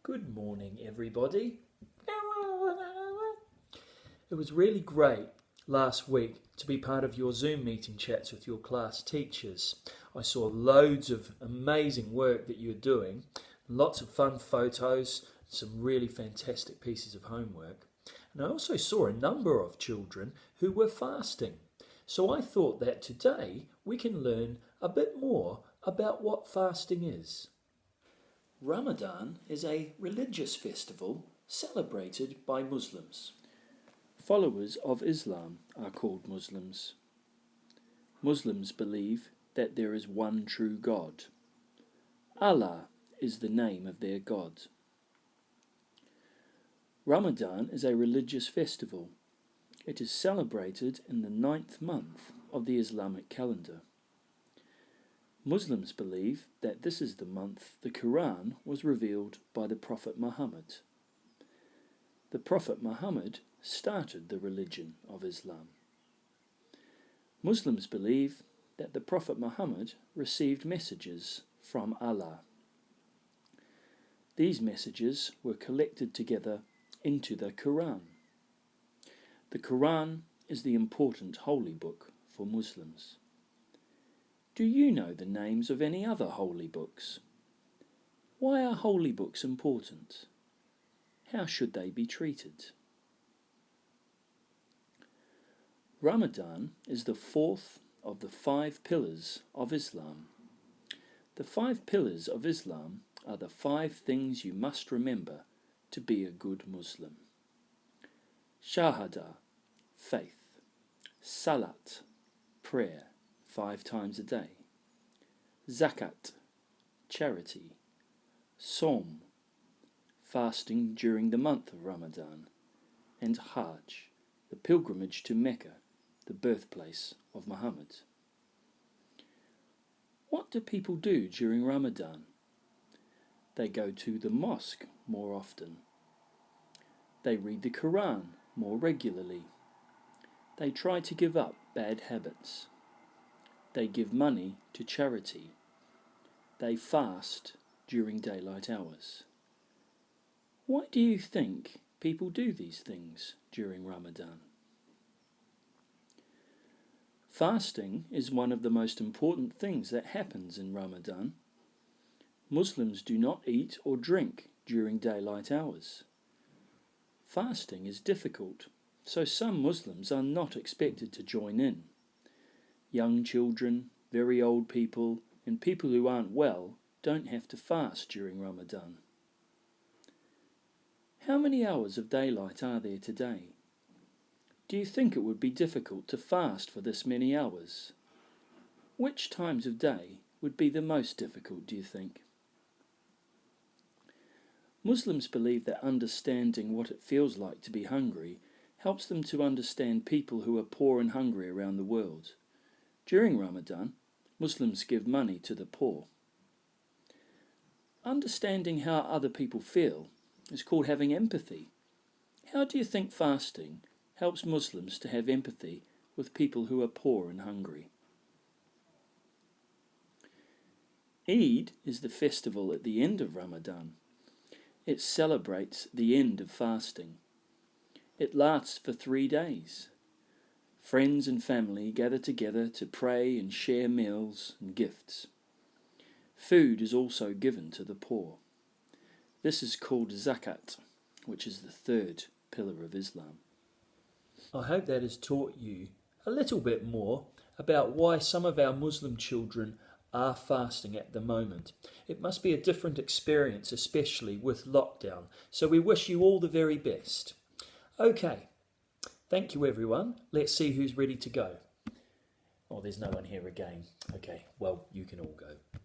Good morning, everybody. It was really great last week to be part of your Zoom meeting chats with your class teachers. I saw loads of amazing work that you're doing, lots of fun photos, some really fantastic pieces of homework. And I also saw a number of children who were fasting. So I thought that today we can learn a bit more about what fasting is. Ramadan is a religious festival celebrated by Muslims. Followers of Islam are called Muslims. Muslims believe that there is one true God. Allah is the name of their God. Ramadan is a religious festival. It is celebrated in the 9th month of the Islamic calendar. Muslims believe that this is the month the Quran was revealed by the Prophet Muhammad. The Prophet Muhammad started the religion of Islam. Muslims believe that the Prophet Muhammad received messages from Allah. These messages were collected together into the Quran. The Quran is the important holy book for Muslims. Do you know the names of any other holy books? Why are holy books important? How should they be treated? Ramadan is the 4th of the 5 pillars of Islam. The 5 pillars of Islam are the 5 things you must remember to be a good Muslim. Shahada, faith. Salat, prayer, 5 times a day. Zakat, charity. Som, fasting during the month of Ramadan. And Hajj, the pilgrimage to Mecca, the birthplace of Muhammad. What do people do during Ramadan? They go to the mosque more often. They read the Quran more regularly. They try to give up bad habits. They give money to charity. They fast during daylight hours. Why do you think people do these things during Ramadan? Fasting is one of the most important things that happens in Ramadan. Muslims do not eat or drink during daylight hours. Fasting is difficult, so some Muslims are not expected to join in. Young children, very old people, and people who aren't well don't have to fast during Ramadan. How many hours of daylight are there today? Do you think it would be difficult to fast for this many hours? Which times of day would be the most difficult, do you think? Muslims believe that understanding what it feels like to be hungry helps them to understand people who are poor and hungry around the world. During Ramadan, Muslims give money to the poor. Understanding how other people feel is called having empathy. How do you think fasting helps Muslims to have empathy with people who are poor and hungry? Eid is the festival at the end of Ramadan. It celebrates the end of fasting. It lasts for 3 days. Friends and family gather together to pray and share meals and gifts. Food is also given to the poor. This is called zakat, which is the 3rd pillar of Islam. I hope that has taught you a little bit more about why some of our Muslim children are fasting at the moment. It must be a different experience, especially with lockdown. So we wish you all the very best. Okay, thank you everyone. Let's see who's ready to go. Oh, there's no one here again. Okay, well, you can all go.